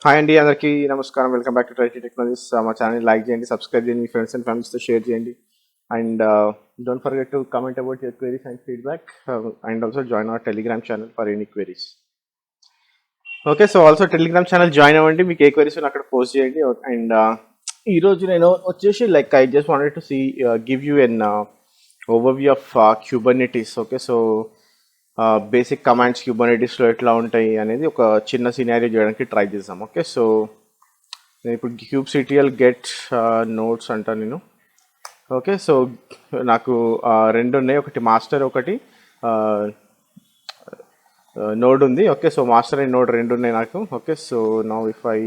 Hi అండి, అందరికీ నమస్కారం. Welcome back to Trity technologies. మా ఛానల్ లైక్ చేయండి, సబ్స్క్రైబ్ చేయండి, మీ ఫ్రెండ్స్ అండ్ ఫ్యామిలీస్తో షేర్ చేయండి. And don't forget to comment about your queries and feedback, and also join our Telegram channel for any queries. Okay, so also Telegram channel join అవ్వండి, మీకు ఏ queries అక్కడ post చేయండి. And ఈరోజు నేను వచ్చేసి like I just wanted to see give you an overview of Kubernetes. Okay, so basic commands క్యూబర్నెటీస్లో ఎట్లా ఉంటాయి అనేది ఒక చిన్న సినారియో చేయడానికి ట్రై చేద్దాం. ఓకే, సో నేను ఇప్పుడు kubectl గెట్ నోట్స్ అంటాను నేను. ఓకే, సో నాకు రెండు ఉన్నాయి, ఒకటి మాస్టర్, ఒకటి నోడ్ ఉంది. Okay, so master and node రెండు ఉన్నాయి నాకు. Okay, so now if I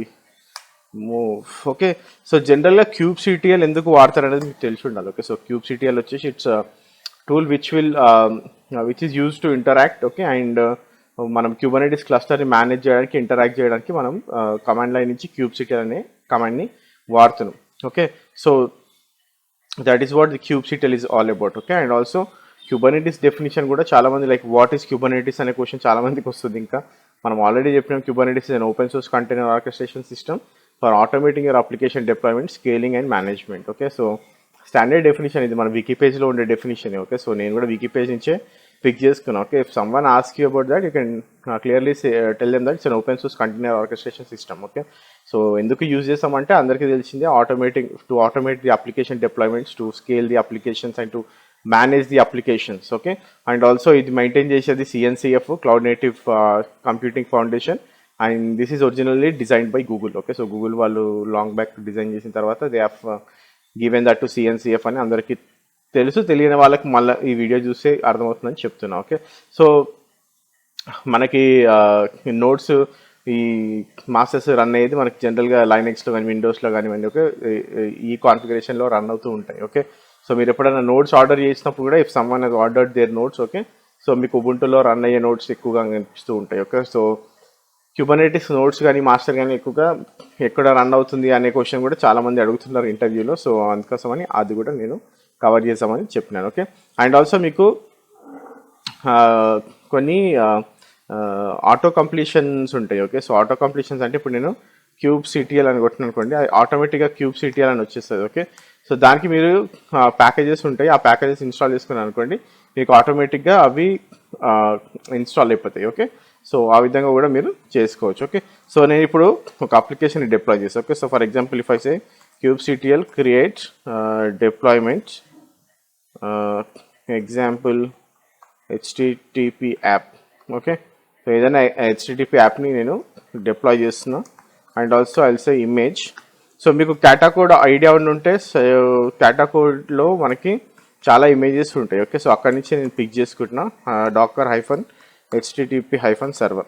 move. Okay, so జనరల్గా kubectl ఎందుకు వాడతారు అనేది మీకు తెలిసి ఉండాలి. ఓకే, సో kubectl వచ్చేసి it's tool which is use to interact. Okay, and మనం క్యూబర్నెటీస్ క్లస్టర్ని మేనేజ్ చేయడానికి, ఇంటరాక్ట్ చేయడానికి మనం కమాండ్ లైన్ నుంచి kubectl అనే కమాండ్ని వాడుతున్నాం. Okay, so that is what the kubectl is all about. Okay, and also Kubernetes definition కూడా చాలామంది లైక్ వాట్ ఈస్ క్యూబర్నెటీస్ అనే క్వశ్చన్ చాలామందికి వస్తుంది. ఇంకా మనం ఆల్రెడీ చెప్పినాం, Kubernetes is an open source container orchestration system for automating your application deployment, scaling and management. Okay, so standard definition ఇది మన వికీ పేజ్లో ఉండే డెఫినేషన్. ఓకే, సో నేను కూడా వికీ పేజ్ నుంచే పిక్ చేసుకున్నాను. Okay, if someone ask you about that, you can clearly tell them that it's an open source container orchestration system. Okay, so ఎందుకు use చేస్తామంటే అందరికీ తెలిసిందే, automate the application deployments, to scale the applications and to manage the applications. Okay, and also ఇది maintain చేసేది CNCF, cloud native computing foundation, and this is originally designed by Google. Okay, so Google వాళ్ళు long back design చేసిన తర్వాత they have given that to CNCF అని అందరికీ తెలుసు. తెలియని వాళ్ళకి మళ్ళీ ఈ వీడియో చూస్తే అర్థమవుతుందని చెప్తున్నా. ఓకే, సో మనకి నోట్స్ ఈ మాస్టర్స్ రన్ అయ్యేది మనకి జనరల్గా లైనెక్స్లో కానీ విండోస్లో కానివ్వండి. ఓకే, ఈ కాన్ఫిగరేషన్లో రన్ అవుతూ ఉంటాయి. ఓకే, సో మీరు ఎప్పుడైనా నోట్స్ ఆర్డర్ చేసినప్పుడు కూడా if someone has ordered their nodes, okay, so మీకు ఉబుంటులో రన్ అయ్యే నోట్స్ ఎక్కువగా కనిపిస్తూ ఉంటాయి. ఓకే, సో క్యూబర్నెటీస్ నోట్స్ కానీ మాస్టర్ కానీ ఎక్కువగా ఎక్కడ రన్ అవుతుంది అనే క్వశ్చన్ కూడా చాలామంది అడుగుతున్నారు ఇంటర్వ్యూలో. సో అందుకోసమని అది కూడా నేను కవర్ చేద్దామని చెప్పినాను. ఓకే, అండ్ ఆల్సో మీకు కొన్ని ఆటో కంప్లీషన్స్ ఉంటాయి. ఓకే, సో ఆటో కంప్లీషన్స్ అంటే ఇప్పుడు నేను kubectl అని కొట్టిన అనుకోండి, అది ఆటోమేటిక్గా kubectl అని వచ్చేస్తుంది. ఓకే, సో దానికి మీరు ప్యాకేజెస్ ఉంటాయి, ఆ ప్యాకేజెస్ ఇన్స్టాల్ చేసుకున్నాను అనుకోండి, మీకు ఆటోమేటిక్గా అవి ఇన్స్టాల్ అయిపోతాయి. ఓకే, సో ఆ విధంగా కూడా మీరు చేసుకోవచ్చు. ఓకే, సో నేను ఇప్పుడు ఒక అప్లికేషన్ డిప్లాయ్ చేస్తాను. Okay, so for example if I say kubectl create deployment example HTTP app. Okay, so ఏదైనా HTTP యాప్ని నేను డిప్లాయ్ చేస్తున్నా. And also I'll say image. So మీకు క్యాటాకోడ్ ఐడియా ఉంటే, క్యాటాకోడ్లో మనకి చాలా ఇమేజెస్ ఉంటాయి. ఓకే, సో అక్కడి నుంచి నేను పిక్ చేసుకుంటున్నా docker-http-server.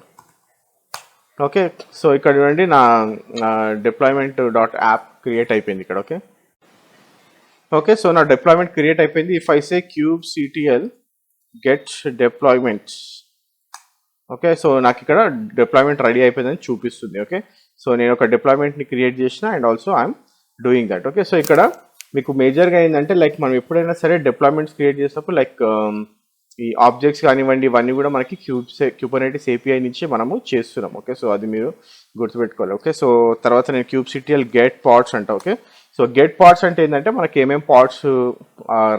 ఓకే, సో ఇక్కడ చూడండి నా deployment.app క్రియేట్ అయిపోయింది ఇక్కడ. ఓకే, ఓకే, సో నా డిప్లాయ్మెంట్ క్రియేట్ అయిపోయింది. If I say kubectl get deployments, okay, so నాకు ఇక్కడ డిప్లాయ్మెంట్ రెడీ అయిపోయిందని చూపిస్తుంది. ఓకే, సో నేను ఒక డిప్లాయ్మెంట్ని క్రియేట్ చేసిన and also I'm doing that. Okay, so ఇక్కడ మీకు మేజర్గా ఏంటంటే లైక్ మనం ఎప్పుడైనా సరే డిప్లాయ్మెంట్స్ క్రియేట్ చేసినప్పుడు లైక్ ఈ ఆబ్జెక్ట్స్ కానివ్వండి, ఇవన్నీ కూడా మనకి క్యూబర్నెటీస్ API నుంచి మనము చేస్తున్నాం. ఓకే, సో అది మీరు గుర్తుపెట్టుకోవాలి. ఓకే, సో తర్వాత నేను kubectl గెట్ పాడ్స్ అంట. ఓకే, సో గెట్ పాడ్స్ అంటే ఏంటంటే మనకి ఏమేమి పాడ్స్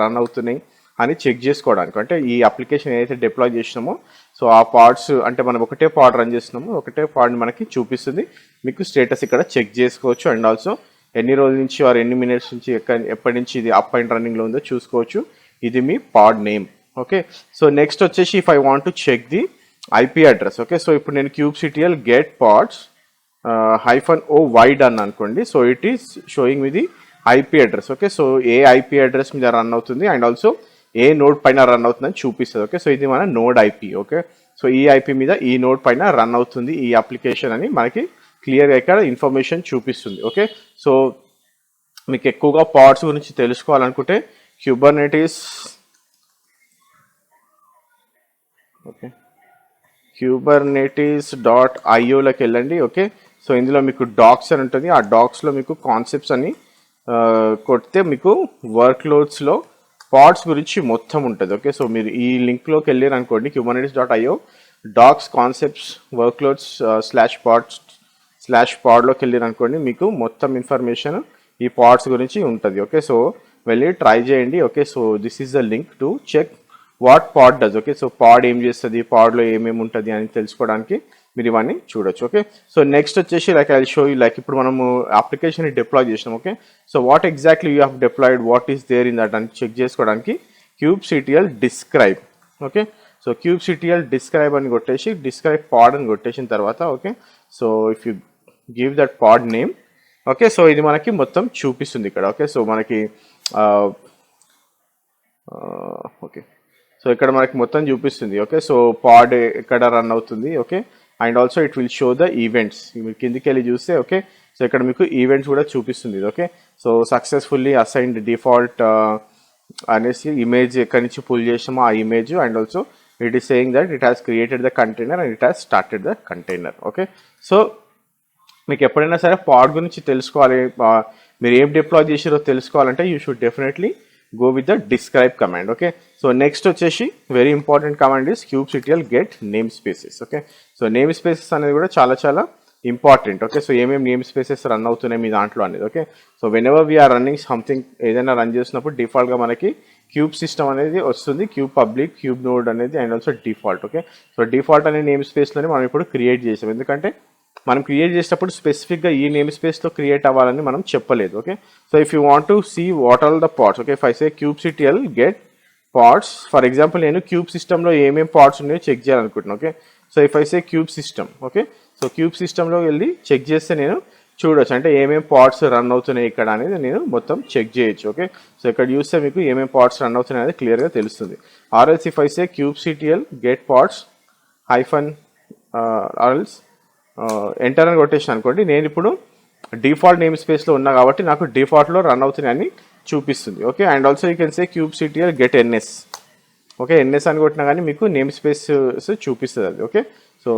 రన్ అవుతున్నాయి అని చెక్ చేసుకోవడానికి, అంటే ఈ అప్లికేషన్ ఏదైతే డిప్లాయ్ చేసినామో సో ఆ పాడ్స్ అంటే మనం ఒకటే పాడ్ రన్ చేస్తున్నామో ఒకటే పాడ్ని మనకి చూపిస్తుంది. మీకు స్టేటస్ ఇక్కడ చెక్ చేసుకోవచ్చు. అండ్ ఆల్సో ఎన్ని రోజుల నుంచి ఆర్ ఎన్ని మినిట్స్ నుంచి ఎప్పటి నుంచి ఇది అప్ అండ్ రన్నింగ్లో ఉందో చూసుకోవచ్చు. ఇది మీ pod name. Okay, so next వచ్చేసి if I want to check the IP address. Okay, so ఇప్పుడు నేను kubectl get pods -o wide అని అనుకోండి. So it is showing me the IP address. Okay, so ఏ IP అడ్రస్ మీద run అవుతుంది and also ఏ node పైన run అవుతుందని చూపిస్తుంది. ఓకే, సో ఇది మన నోడ్ IP. ఓకే, సో ఈ IP మీద ఈ నోడ్ పైన రన్ అవుతుంది ఈ అప్లికేషన్ అని మనకి క్లియర్గా ఇక్కడ ఇన్ఫర్మేషన్ చూపిస్తుంది. ఓకే, సో మీకు ఎక్కువగా పాడ్స్ గురించి తెలుసుకోవాలనుకుంటే kubernetes.ioలోకి వెళ్ళండి. ఓకే, సో ఇందులో మీకు డాక్స్ అని ఉంటుంది, ఆ డాక్స్లో మీకు కాన్సెప్ట్స్ అని కొడితే మీకు వర్క్లోడ్స్లో పాడ్స్ గురించి మొత్తం ఉంటుంది. ఓకే, సో మీరు ఈ లింక్లోకి వెళ్ళారు అనుకోండి, kubernetes.io docs concepts workloads /pods /podలోకి వెళ్ళారు అనుకోండి మీకు మొత్తం ఇన్ఫర్మేషన్ ఈ పాడ్స్ గురించి ఉంటుంది. ఓకే, సో వెళ్ళి ట్రై చేయండి. Okay, so this is the link to check what pod does. Okay, so pod ఏం చేస్తుంది, పాడ్లో ఏమేమి ఉంటుంది అని తెలుసుకోవడానికి మీరు ఇవన్నీ చూడొచ్చు. ఓకే, సో నెక్స్ట్ వచ్చేసి like I show you, like ఇప్పుడు మనము అప్లికేషన్ డిప్లాయ్ చేసినాం. Okay, so what exactly you have deployed, what is there in that అని చెక్ చేసుకోవడానికి kubectl describe. Okay, so kubectl describe అని కొట్టేసి డిస్క్రైబ్ పాడ్ అని కొట్టేసిన తర్వాత okay, so if you give that pod name, okay, so ఇది మనకి మొత్తం చూపిస్తుంది ఇక్కడ. ఓకే, సో మనకి ఓకే, సో ఇక్కడ మనకి మొత్తం చూపిస్తుంది. ఓకే, సో పాడ్ ఎక్కడ రన్ అవుతుంది. Okay, and also it will show the events. మీరు కిందికి వెళ్ళి చూస్తే ఓకే, సో ఇక్కడ మీకు ఈవెంట్స్ కూడా చూపిస్తుంది. Okay, so successfully assigned default అనేసి ఇమేజ్ ఎక్కడి నుంచి పుల్ చేసామో ఆ image, and also it is saying that it has created the container and it has started the container. Okay, so మీకు ఎప్పుడైనా సరే పాడ్ గురించి తెలుసుకోవాలి, మీరు ఏం డిప్లాయ్ చేసారో తెలుసుకోవాలంటే you should definitely go with the describe command. Okay, so next వచ్చేసి very important command is kubectl get namespaces. Okay, so namespaces అనేది కూడా చాలా చాలా ఇంపార్టెంట్. ఓకే, సో ఏమేమి నేమ్ స్పేసెస్ రన్ అవుతున్నాయి మీ దాంట్లో అనేది. Okay, so whenever we're running something, ఏదైనా రన్ చేసినప్పుడు డిఫాల్ట్గా మనకి క్యూబ్ సిస్టమ్ అనేది వస్తుంది, క్యూబ్ పబ్లిక్, క్యూబ్ నోడ్ అనేది, and also default. Okay, so default అనే నేమ్ స్పేస్లోనే మనం ఇప్పుడు క్రియేట్ చేసాం, ఎందుకంటే మనం క్రియేట్ చేసేటప్పుడు స్పెసిఫిక్గా ఈ నేమ్ స్పేస్లో క్రియేట్ అవ్వాలని మనం చెప్పలేదు. Okay, so if you want to see what all the parts, okay, if I say kubectl get parts, for example నేను క్యూబ్ సిస్టంలో ఏమేమి పార్ట్స్ ఉన్నాయో చెక్ చేయాలనుకుంటున్నాను. Okay, so if I say cube system, okay, so cube సిస్టంలో వెళ్ళి check చేస్తే నేను చూడొచ్చు, అంటే ఏమేమి పార్ట్స్ రన్ అవుతున్నాయి ఇక్కడ అనేది నేను మొత్తం చెక్ చేయొచ్చు. ఓకే, సో ఇక్కడ చూస్తే మీకు ఏమేమి పార్ట్స్ రన్ అవుతున్నాయి అనేది క్లియర్గా తెలుస్తుంది. ఆర్ఎల్స్ if I say kubectl get parts hyphen ఆర్ఎల్స్ ఎంటర్ అని కొట్టేసాను అనుకోండి, నేను ఇప్పుడు డిఫాల్ట్ నేమ్ స్పేస్లో ఉన్నా కాబట్టి నాకు డిఫాల్ట్లో రన్ అవుతున్నాయని చూపిస్తుంది. Okay, and also you can say kubectl get NS. Okay, NS అని కొట్టినా కానీ మీకు నేమ్ స్పేస్ చూపిస్తుంది అది. Okay, so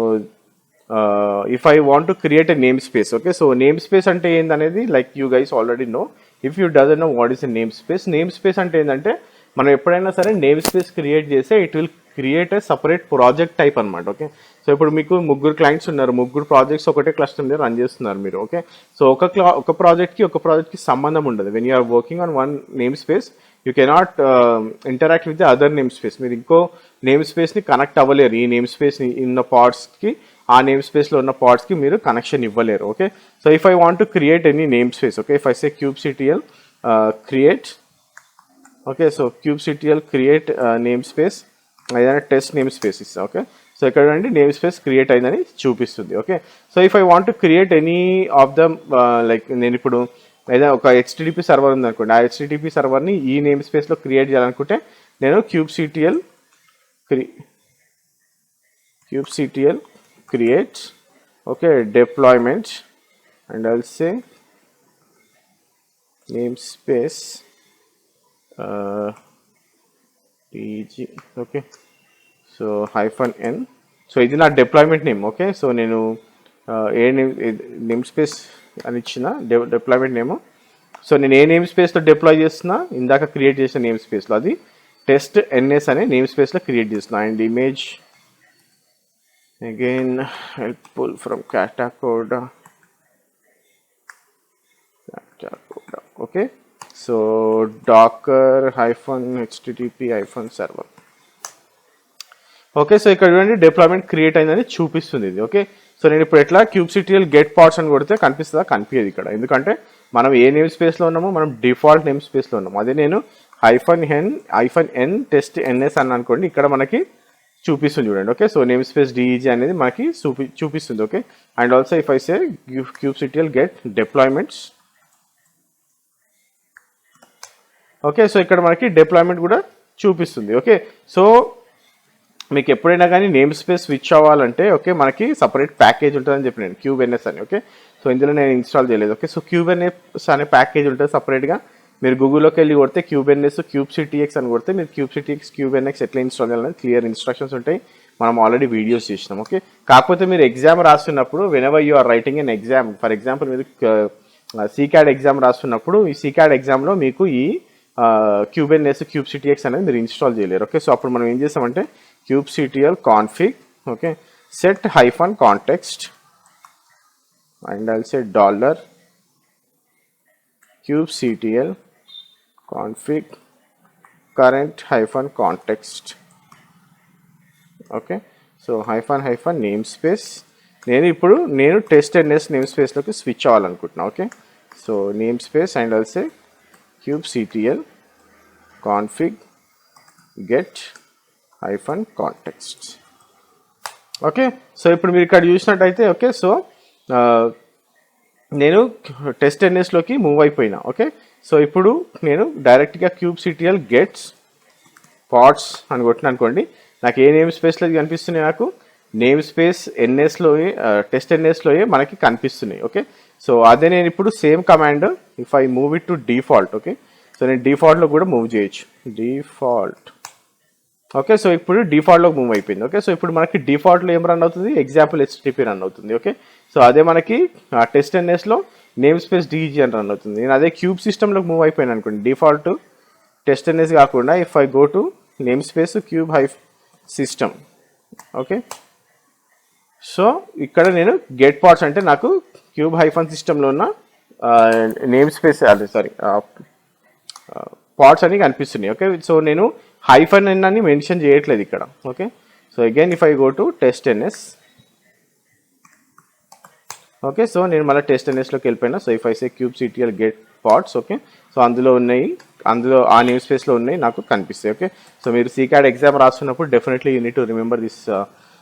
if I want to create a namespace, okay, so namespace అంటే ఏందనేది like you guys already know. If you doesn't know what is a namespace, namespace అంటే ఏంటంటే మనం ఎప్పుడైనా సరే namespace create చేస్తే it will create a separate project type అనమాట. Okay, so ఇప్పుడు మీకు ముగ్గురు క్లయింట్స్ ఉన్నారు, ముగ్గురు ప్రాజెక్ట్స్ ఒకటే క్లస్టర్ మీద రన్ చేస్తున్నారు మీరు. ఓకే, సో ఒక ప్రాజెక్ట్కి సంబంధం ఉండదు. When you're working on one namespace you cannot interact with the other namespace. మీరు ఇంకో నేమ్ స్పేస్ని కనెక్ట్ అవ్వలేరు, ఈ నేమ్ స్పేస్ ఉన్న పార్ట్స్కి ఆ నేమ్ స్పేస్లో ఉన్న పార్ట్స్కి మీరు కనెక్షన్ ఇవ్వలేరు. Okay, so if I want to create any name space, okay, if I say kubectl create, okay, so kubectl create name space, ఏదైనా టెస్ట్ నేమ్ స్పేస్ ఇస్తా. Okay, so ఇక్కడ నుండి నేమ్ స్పేస్ క్రియేట్ అయిందని చూపిస్తుంది. Okay, so if I want to create any of the like నేను ఇప్పుడు ఏదైనా ఒక HTTP సర్వర్ ఉంది అనుకోండి, ఆ HTTP సర్వర్ని ఈ నేమ్ స్పేస్లో క్రియేట్ చేయాలనుకుంటే నేను kubectl create, okay, deployment, and I'll say name space TG. Okay, so -n, so ఇది నా డిప్లాయ్మెంట్ నేమ్. ఓకే, సో నేను ఏ నేమ్ స్పేస్ అని ఇచ్చిన డిప్లాయ్మెంట్ నేమ్, సో నేను ఏ నేమ్ స్పేస్లో డిప్లాయ్ చేస్తున్నా, ఇందాక క్రియేట్ చేసిన నేమ్ స్పేస్లో అది టెస్ట్ NS అనే నేమ్ స్పేస్లో క్రియేట్ చేస్తున్నా. And image again helpful from Katacoda. Okay, so docker -http -server. Okay, so ఇక్కడ చూడండి డిప్లాయ్మెంట్ క్రియేట్ అయిందని చూపిస్తుంది ఇది. ఓకే, సో నేను ఇప్పుడు ఎట్లా kubectl గెట్ పార్ట్స్ అని కొడితే కనిపిస్తుందా, కనిపించదు ఇక్కడ, ఎందుకంటే మనం ఏ నేమ్ స్పేస్లో ఉన్నామో మనం డిఫాల్ట్ నేమ్ స్పేస్లో ఉన్నాము. అదే నేను -n టెస్ట్ NS అని అనుకోండి, ఇక్కడ మనకి చూపిస్తుంది చూడండి. Okay, so name space DEG అనేది మనకి చూపిస్తుంది. Okay, and also if I say kubectl get deployments, okay, so ఇక్కడ మనకి డిప్లాయ్మెంట్ కూడా చూపిస్తుంది. ఓకే, సో మీకు ఎప్పుడైనా కానీ నేమ్ స్పేస్ స్విచ్ అవ్వాలంటే ఓకే మనకి సపరేట్ ప్యాకేజ్ ఉంటుందని చెప్పి నేను kubens అని. ఓకే, సో ఇందులో నేను ఇన్స్టాల్ చేయలేదు. ఓకే, సో kubens అనే ప్యాకేజ్ ఉంటుంది సపరేట్గా. మీరు గూగుల్లోకి వెళ్ళి కొడితే kubens kubectx అని కొడితే మీరు kubens ఎట్లా ఇన్స్టాల్ చేయాలని క్లియర్ ఇన్స్ట్రక్షన్స్ ఉంటాయి, మనం ఆల్రెడీ వీడియోస్ చేసినాం. ఓకే, కాకపోతే మీరు ఎగ్జామ్ రాస్తున్నప్పుడు whenever you are writing an exam, for example మీరు CCAT ఎగ్జామ్ రాస్తున్నప్పుడు ఈ CCAT ఎగ్జామ్లో మీకు ఈ kubens kubectx అనేది మీరు ఇన్స్టాల్ చేయలేరు. ఓకే, సో అప్పుడు మనం ఏం చేస్తామంటే kubectl config, okay, set -context, and I'll say dollar kubectl config current hyphen context. Okay, so hyphen namespace. నేను టెస్ట్ ns నేమ్స్పేస్లోకి స్విచ్ అవ్వాలనుకుంటున్నా. Okay, so namespace and also kubectl config get hyphen context. Okay, so ఇప్పుడు మీరు ఇక్కడ చూసినట్టయితే okay, so నేను test ఎన్ఎస్లోకి move అయిపోయినా. ఓకే, సో ఇప్పుడు నేను డైరెక్ట్గా kubectl గెట్స్ పాడ్స్ అని కొట్టిన అనుకోండి, నాకు ఏ నేమ్ స్పేస్లో కనిపిస్తున్నాయి, నాకు నేమ్ స్పేస్ ఎన్ఎస్లో టెస్ట్ ఎన్ఎస్లోయే మనకి కనిపిస్తున్నాయి. ఓకే, సో అదే నేను ఇప్పుడు same command if I move it to default. Okay, so నేను డిఫాల్ట్లో కూడా మూవ్ చేయొచ్చు, డిఫాల్ట్. ఓకే, సో ఇప్పుడు డిఫాల్ట్లోకి మూవ్ అయిపోయింది. ఓకే, సో ఇప్పుడు మనకి డిఫాల్ట్లో ఏం రన్ అవుతుంది, ఎగ్జాంపుల్ హెచ్టిటిపి రన్ అవుతుంది. ఓకే, సో అదే మనకి టెస్ట్ ఎన్ఎస్లో నేమ్ స్పేస్ డిఈజీ అని రన్ అవుతుంది. నేను అదే క్యూబ్ సిస్టంలోకి మూవ్ అయిపోయాను అనుకోండి, డిఫాల్ట్ టెస్ట్ ఎన్ఎస్ కాకుండా if I go to name space cube high system. Okay, so ఇక్కడ నేను గెట్ పార్ట్స్ అంటే నాకు క్యూబ్ హైఫన్ సిస్టంలో ఉన్న నేమ్ స్పేస్ అదే సారీ పార్ట్స్ అని కనిపిస్తున్నాయి. ఓకే, సో నేను హైఫన్ అని మెన్షన్ చేయట్లేదు ఇక్కడ. Okay, so again if I go to test NS. Okay, so నేను మళ్ళీ టెస్ట్ ఎన్ఎస్లోకి వెళ్ళిపోయినా. So if I say kubectl get parts. Okay, so అందులో ఆ నేమ్ స్పేస్లో ఉన్నాయి నాకు కనిపిస్తాయి. ఓకే, సో మీరు సీకాడ్ ఎగ్జామ్ రాస్తున్నప్పుడు definitely you need to remember this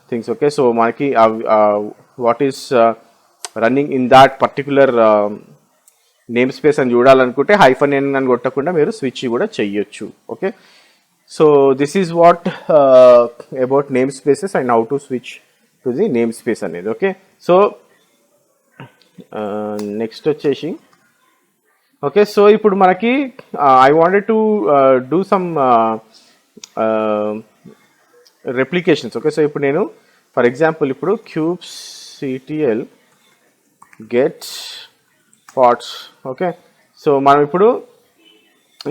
things. Okay, so మనకి what is running in that particular namespace అని చూడాలనుకుంటే హైఫన్ ఎన్ అని కొట్టకుండా మీరు స్విచ్ కూడా చెయ్యొచ్చు. Okay, so this is what about namespaces and how to switch to the namespace అనేది. Okay, so next వచ్చేసి ఓకే, సో ఇప్పుడు మనకి I wanted to do some replications. Okay, so ఇప్పుడు నేను ఫర్ ఎగ్జాంపుల్ ఇప్పుడు kubectl get parts. Okay, so మనం ఇప్పుడు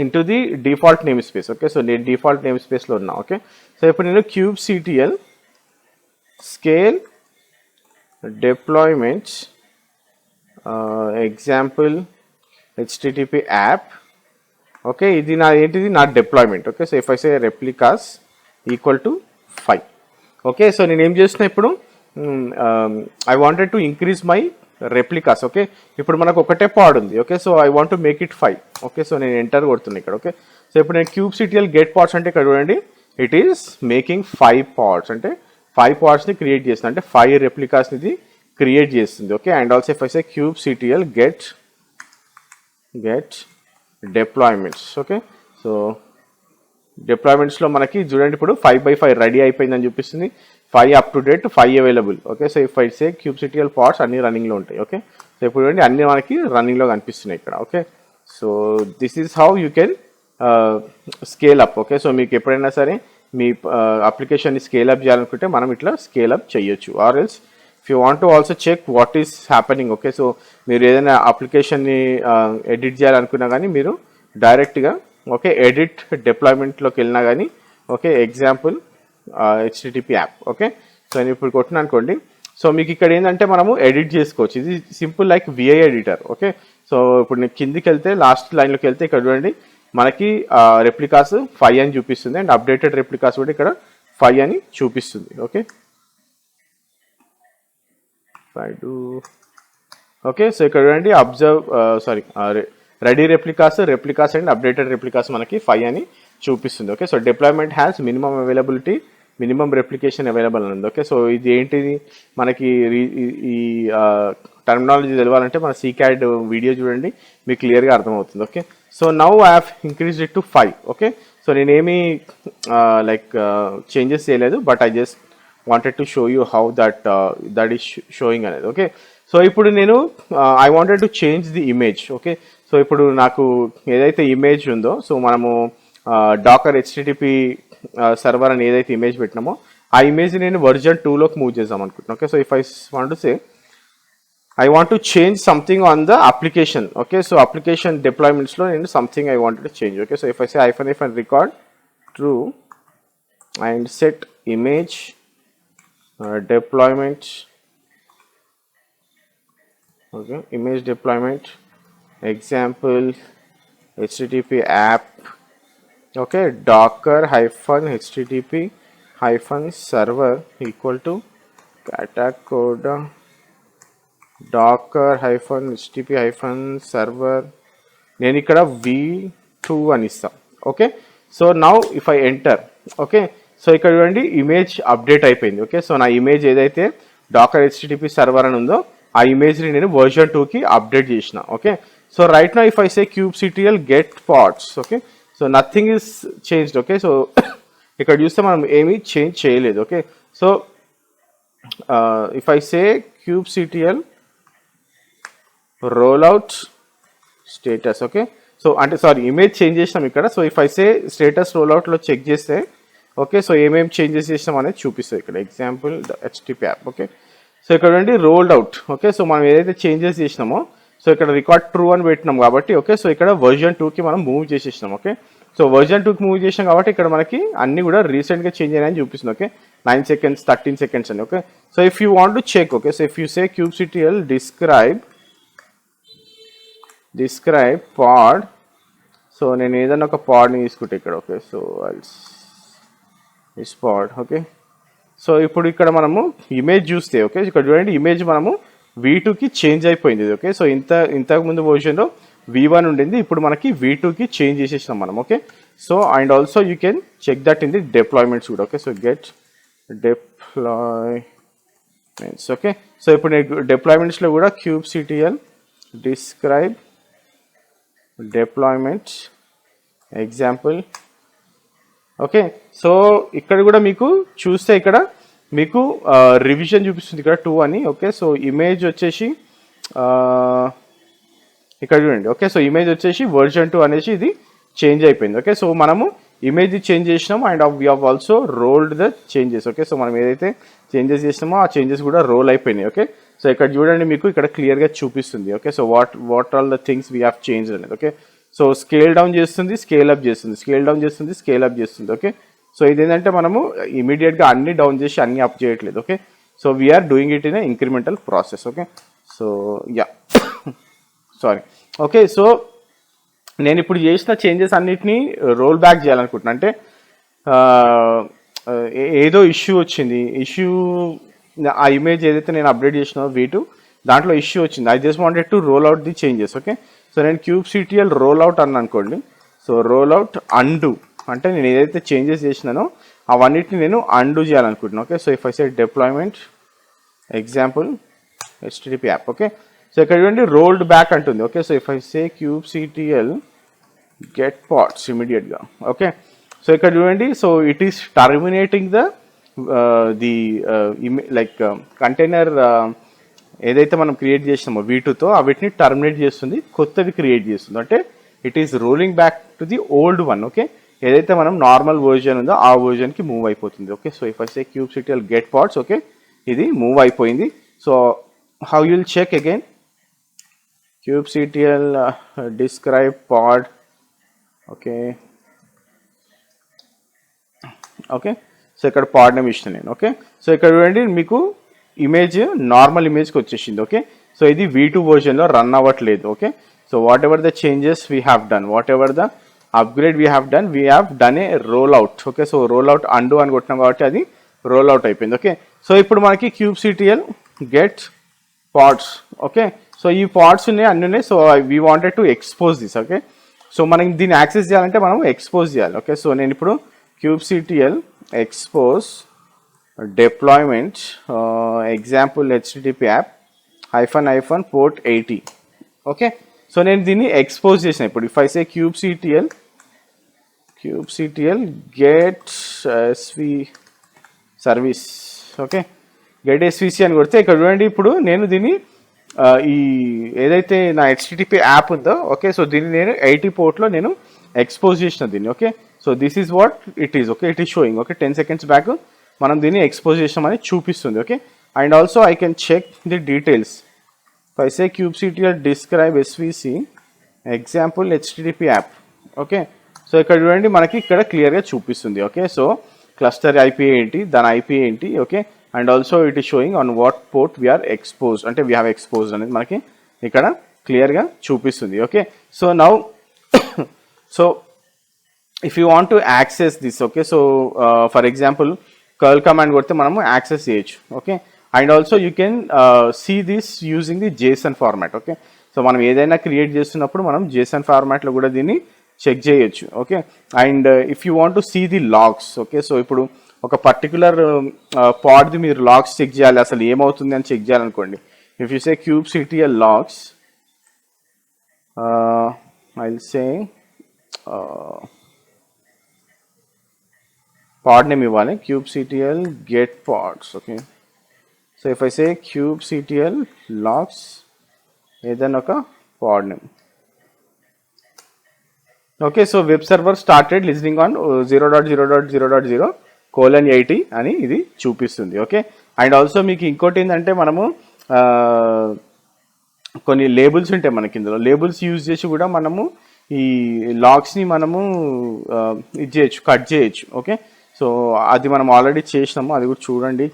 into the default namespace. Okay, so నేను డిఫాల్ట్ నేమ్ స్పేస్లో ఉన్నా. ఓకే, సో ఇప్పుడు నేను kubectl scale deployments example http app. Okay, ఇది నా ఏంటిది నా deployment. Okay, so if I say replicas equal to 5. Okay, so నేను ఏం చేస్తున్నా ఇప్పుడు I wanted to increase my replicas. Okay, ఇప్పుడు మనకు ఒకటే పాడ్ ఉంది. Okay, so I want to make it 5. Okay, so నేను ఎంటర్ కొడుతున్నా ఇక్కడ. ఓకే, సో ఇప్పుడు నేను kubectl గెట్ పాడ్స్ అంటే ఇక్కడ చూడండి, ఇట్ ఈస్ మేకింగ్ 5 పాడ్స్ అంటే 5 పాడ్స్ని క్రియేట్ చేస్తుంది, అంటే 5 రెప్లికాస్ని ఇది క్రియేట్ చేస్తుంది. Okay, and also if I say kubectl get deployments. Okay, so డిప్లాయ్మెంట్స్లో మనకి చూడండి ఇప్పుడు 5/5 రెడీ అయిపోయిందని చూపిస్తుంది, 5 up to date, 5 available. Okay, so if I say kubectl parts అన్ని రన్నింగ్లో ఉంటాయి. ఓకే, సో ఇప్పుడు చూడండి అన్ని మనకి రన్నింగ్లో కనిపిస్తున్నాయి ఇక్కడ. Okay, so this is how you can scale up. Okay, so మీకు ఎప్పుడైనా సరే మీ అప్లికేషన్ని స్కేల్ అప్ చేయాలనుకుంటే మనం ఇట్లా స్కేల్ అప్ చేయొచ్చు. Or else if you want to also check what is happening. Okay, so మీరు ఏదైనా అప్లికేషన్ని ఎడిట్ చేయాలనుకున్నా కానీ మీరు డైరెక్ట్గా ఓకే ఎడిట్ డిప్లాయ్మెంట్లోకి వెళ్ళినా కానీ okay example http app. Okay, so నేను ఇప్పుడు కొట్టిన అనుకోండి, సో మీకు ఇక్కడ ఏంటంటే మనము ఎడిట్ చేసుకోవచ్చు. ఇది simple like VI editor. Okay, so ఇప్పుడు నేను కిందికి వెళ్తే లాస్ట్ లైన్లోకి వెళ్తే ఇక్కడ చూడండి మనకి రెప్లికాస్ 5 అని చూపిస్తుంది అండ్ అప్డేటెడ్ రెప్లికాస్ కూడా ఇక్కడ 5 అని చూపిస్తుంది. ఓకే, ఓకే, సో ఇక్కడ చూడండి ready replicas and updated replicas మనకి 5 అని చూపిస్తుంది. Okay, so deployment has minimum availability, minimum replication available అని ఉంది. ఓకే, సో ఇది ఏంటిది మనకి ఈ టర్మినాలజీ తెలవాలంటే మన సీకాడ్ వీడియో చూడండి, మీకు క్లియర్గా అర్థమవుతుంది. Okay, so now I have increased it to 5. Okay, so నేనేమి లైక్ చేంజెస్ చేయలేదు, but I just wanted to show you how that is showing అనేది. ఓకే, సో ఇప్పుడు నేను I wanted to change the image. Okay, so ఇప్పుడు నాకు ఏదైతే image ఉందో, so మనము డాకర్ http సర్వర్ అని ఏదైతే ఇమేజ్ పెట్టినామో ఆ ఇమేజ్ నేను వర్జన్ 2లోకి మూవ్ చేద్దాం అనుకుంటున్నాను. Okay, so if I want to say I want to change something on the application. Okay, so application deployments lo nenu something I wanted to change. Okay, so if I say -, record true and set image deployment Okay, image deployment example http app. Okay, docker hyphen http hyphen server equal to catacoda docker hyphen http hyphen server. నేను ఇక్కడ v2 అని ఇస్తాం. Okay, so now if I enter. Okay, so ఇక్కడ చూడండి image update అయిపోయింది. Okay, so నా image ఏదైతే Dakar HTTP server అని ఉందో ఆ ఇమేజ్ని నేను వర్జన్ 2కి అప్డేట్ చేసిన. Okay, so right now if I say kubectl get pods. Okay, so nothing is changed. Okay, so ఇక్కడ చూస్తే మనం ఏమీ చేంజ్ చేయలేదు. Okay, so if I say kubectl rollout status. Okay, so అంటే సారీ ఇమేజ్ చేంజ్ చేసినాం ఇక్కడ. So if I say status రోల్అవుట్లో check చేస్తే ఓకే, సో ఏమేమి చేంజెస్ చేసినాం అనేది చూపిస్తుంది ఇక్కడ. Example HTTP app. Okay, so ఇక్కడ నుండి రోల్డ్ అవుట్. ఓకే, సో మనం ఏదైతే చేంజెస్ చేసినామో సో ఇక్కడ రికార్డ్ ట్రూ అని పెట్టినాం కాబట్టి ఓకే, సో ఇక్కడ వర్జన్ 2కి మనం మూవ్ చేసేసినాం. ఓకే, సో వర్జన్ 2కి మూవ్ చేసినాం కాబట్టి ఇక్కడ మనకి అన్ని కూడా రీసెంట్గా చేంజ్ అయినాయని చూపిస్తుంది. ఓకే, 9 seconds 13 seconds అని. Okay, so if you want to check. Okay, so if you say kubectl describe pod. So నేను ఏదైనా ఒక పాడ్ని తీసుకుంటే ఇక్కడ. Okay, so this pod. Okay, so ఇప్పుడు ఇక్కడ మనము ఇమేజ్ చూస్తే ఓకే, ఇక్కడ చూడండి ఇమేజ్ మనము v2కి చేంజ్ అయిపోయింది. ఓకే, సో ఇంతకుముందు వర్షన్లో v1 ఉండింది, ఇప్పుడు మనకి v2కి చేంజ్ చేసేసినాం మనం. Okay, so and also you can check that in the deployments కూడా. Okay, so get deployments. Okay, so ఇప్పుడు నేను డిప్లాయ్మెంట్స్లో కూడా kubectl describe deployment example. Okay, so ఇక్కడ కూడా మీకు చూస్తే ఇక్కడ మీకు రివిజన్ చూపిస్తుంది ఇక్కడ 2 అని. ఓకే, సో ఇమేజ్ వచ్చేసి ఇక్కడ చూడండి. ఓకే, సో ఇమేజ్ వచ్చేసి వర్జన్ 2 అనేసి ఇది చేంజ్ అయిపోయింది. ఓకే, సో మనము ఇమేజ్ చేంజ్ చేసినాము and we have also rolled the changes. Okay, so మనం ఏదైతే చేంజెస్ చేసినామో ఆ చేంజెస్ కూడా రోల్ అయిపోయినాయి. ఓకే, సో ఇక్కడ చూడండి మీకు ఇక్కడ క్లియర్గా చూపిస్తుంది. Okay, so what all the things we have change అనేది. ఓకే, సో స్కేల్ డౌన్ చేస్తుంది, స్కేల్ అప్ చేస్తుంది, స్కేల్ డౌన్ చేస్తుంది, స్కేల్ అప్ చేస్తుంది. ఓకే, సో ఇదేంటంటే మనము ఇమీడియట్గా అన్ని డౌన్ చేసి అన్ని అప్ చేయట్లేదు. Okay, so we're doing it in incremental process. Okay, so yeah sorry. Okay, so నేను ఇప్పుడు చేసిన చేంజెస్ అన్నిటినీ రోల్ బ్యాక్ చేయాలనుకుంటున్నా. అంటే ఏదో ఇష్యూ వచ్చింది, ఇష్యూ ఆ ఇమేజ్ ఏదైతే నేను అప్డేట్ చేసినా v2 దాంట్లో ఇష్యూ వచ్చింది. I just wanted to roll out the changes. Okay, so నేను kubectl రోల్ అవుట్ అని అనుకోండి. సో రోల్ అవుట్ అండు అంటే నేను ఏదైతే చేంజెస్ చేసినానో అవన్నిటిని నేను అండు చేయాలనుకుంటున్నాను. Okay, so if I say deployment example http app. Okay, so ఇక్కడ చూడండి రోల్డ్ బ్యాక్ అంటుంది. Okay, so if I say kubectl get pods ఇమీడియట్గా. ఓకే, సో ఇక్కడ చూడండి so it is terminating like container ఏదైతే మనం క్రియేట్ చేసినామో v2తో వీటిని టర్మినేట్ చేస్తుంది, కొత్తవి క్రియేట్ చేస్తుంది. అంటే it is rolling back to the old one. Okay, ఏదైతే మనం నార్మల్ వర్జన్ ఉందో ఆ వర్జన్కి మూవ్ అయిపోతుంది. Okay, so if I say kubectl get pods. Okay, ఇది మూవ్ అయిపోయింది. So how you'll check again kubectl describe pod. Okay, okay, so ఇక్కడ pod name ఇచ్చిన నేను. ఓకే, సో ఇక్కడ చూడండి మీకు ఇమేజ్ నార్మల్ ఇమేజ్కి వచ్చేసింది. ఓకే, సో ఇది v2 వర్జన్లో రన్ అవ్వట్లేదు. Okay, so whatever the changes we have done, whatever the upgrade we have done a roll out. Okay, so roll out undo అని కొట్టినాం కాబట్టి అది రోల్ అవుట్ అయిపోయింది. Okay, so ఇప్పుడు మనకి kubectl get pods. Okay, so ఈ pods ఉన్నాయి, అన్ని ఉన్నాయి. So we wanted to expose this. Okay, so మనం దీన్ని యాక్సెస్ చేయాలంటే మనం ఎక్స్పోజ్ చేయాలి. ఓకే, సో నేను ఇప్పుడు kubectl expose deployment example http app -- port 80. Okay, so నేను దీన్ని ఎక్స్పోజ్ చేసిన. ఇప్పుడు if I say kubectl get sv service. Okay, get svc అని కొడితే ఇక్కడ చూడండి ఇప్పుడు నేను దీన్ని ఈ ఏదైతే నా http యాప్ ఉందో ఓకే, సో దీన్ని నేను 80 పోర్ట్లో నేను ఎక్స్పోజ్ చేసిన దీన్ని. Okay, so this is what it is. Okay, it is showing. Okay, 10 seconds back మనం దీన్ని ఎక్స్పోజ్ చేసామని చూపిస్తుంది. Okay, and also I can check the details. If I say kubectl describe svc example http app. Okay, so ఇక్కడ చూడండి మనకి ఇక్కడ క్లియర్గా చూపిస్తుంది. ఓకే, సో క్లస్టర్ ఐపీ ఏంటి, దాని ఐపీ ఏంటి. Okay, and also it is showing on what port we're expose, అంటే వీ హ్యావ్ ఎక్స్పోజ్ అనేది మనకి ఇక్కడ క్లియర్గా చూపిస్తుంది. Okay, so now so if you want to access this, okay, so for example curl command కొడితే మనము access చేయొచ్చు. Okay, and also you can see this using the JSON format. Okay, so మనం ఏదైనా క్రియేట్ చేస్తున్నప్పుడు మనం Jason ఫార్మాట్లో కూడా దీన్ని చెక్ చేయొచ్చు. Okay, and if you want to see the logs, okay, so ఇప్పుడు ఒక పర్టికులర్ పాడ్ది మీరు లాగ్స్ చెక్ చేయాలి, అసలు ఏమవుతుంది అని చెక్ చేయాలనుకోండి. If you say kubectl logs, I will say pod name ఇవ్వాలి, kubectl get pods. Okay, so if I say kubectl logs ఏదైనా ఒక pod name. Okay, so web server started listening on 0.0.0.0:80 అని ఇది చూపిస్తుంది. ఓకే, అండ్ ఆల్సో మీకు ఇంకోటి ఏంటంటే మనము కొన్ని లేబుల్స్ ఉంటాయి మనకి, ఇందులో లేబుల్స్ యూజ్ చేసి కూడా మనము ఈ లాగ్స్ని మనము ఇది చేయొచ్చు, కట్ చేయొచ్చు. ఓకే, సో అది మనం ఆల్రెడీ చేసినాము, అది కూడా చూడండి.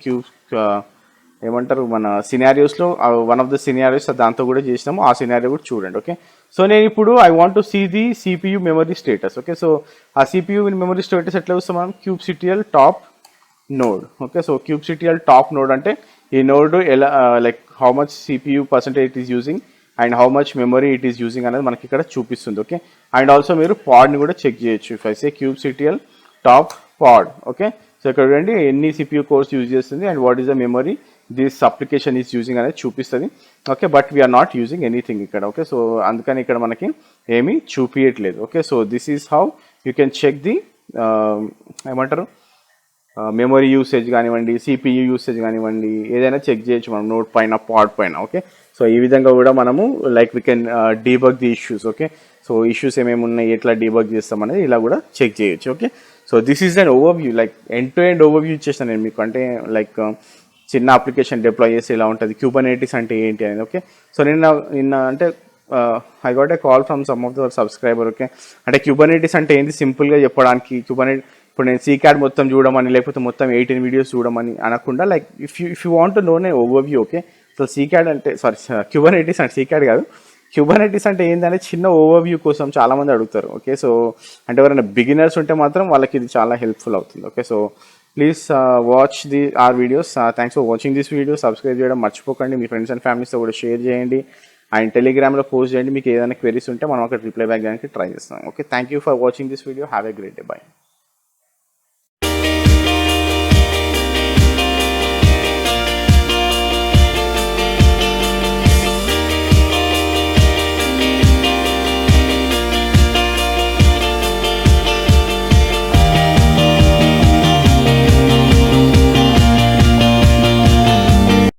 ఏమంటారు మన సినారియోస్లో వన్ ఆఫ్ ద సినారియోస్ దాంతో కూడా చేసినాము, ఆ సినారియో కూడా చూడండి. ఓకే, సో నేను ఇప్పుడు I want to see the CPU memory status. Okay, so ఆ CPU మెమరీ స్టేటస్ ఎట్లా వస్తాం మనం, kubectl top node. Okay, so kubectl top node అంటే ఈ నోడ్ ఎలా like how much CPU percentage it is using and how much memory it is using అనేది మనకి ఇక్కడ చూపిస్తుంది. ఓకే, అండ్ ఆల్సో మీరు పాడ్ని కూడా చెక్ చేయొచ్చు. If I say kubectl top pod, okay, so ఇక్కడ చూడండి ఎన్ని CPU కోర్స్ యూజ్ చేస్తుంది and what is the memory this application is using అనేది చూపిస్తుంది. Okay, but we're not using anything ఇక్కడ. ఓకే, సో అందుకని ఇక్కడ మనకి ఏమీ చూపించట్లేదు. Okay, so this is how you can check the ఏమంటారు మెమరీ యూసేజ్ కానివ్వండి, CPU యూసేజ్ కానివ్వండి, ఏదైనా చెక్ చేయొచ్చు మనం నోట్ పైన, పాడ్ పైన. ఓకే, సో ఈ విధంగా కూడా మనము like we can debug the issues. Okay, so issues ఏమేమి ఉన్నాయి, ఎట్లా డీబగ్ చేస్తాం అనేది ఇలా కూడా చెక్ చేయొచ్చు. Okay, so this is an overview, like end to end overview ఇచ్చేస్తాను నేను మీకు. అంటే లైక్ చిన్న అప్లికేషన్ డిప్లాయ్ చేస్తే ఇలా ఉంటుంది, Kubernetes అంటే ఏంటి అనేది. ఓకే, సో నిన్న అంటే I got a call from some of the subscriber. Okay, అంటే Kubernetes అంటే ఏంటి సింపుల్గా చెప్పడానికి, Kubernetes ఇప్పుడు నేను సీక్యాడ్ మొత్తం చూడమని లేకపోతే మొత్తం 18 వీడియోస్ చూడమని అనకుండా, like if you want to know నే ఓవర్వ్యూ. ఓకే, సో సీక్యాడ్ అంటే Kubernetes అంటే సీక్యాడ్ కాదు, Kubernetes అంటే ఏంటంటే చిన్న ఓవర్వ్యూ కోసం చాలామంది అడుగుతారు. ఓకే, సో అంటే ఎవరైనా బిగినర్స్ ఉంటే మాత్రం వాళ్ళకి ఇది చాలా హెల్ప్ఫుల్ అవుతుంది. Okay, so please watch our videos. Thanks for watching this video. Subscribe చేయడం మర్చిపోకండి, మీ ఫ్రెండ్స్ అండ్ ఫ్యామిలీస్తో కూడా షేర్ చేయండి అండ్ టెలిగ్రామ్లో పోస్ట్ చేయండి. మీకు ఏదైనా క్వెరీస్ ఉంటే మనం అక్కడ రిప్లై బ్యాక్ చేయడానికి ట్రై చేస్తాం. Okay, thank you for watching this video. Have a great day. By.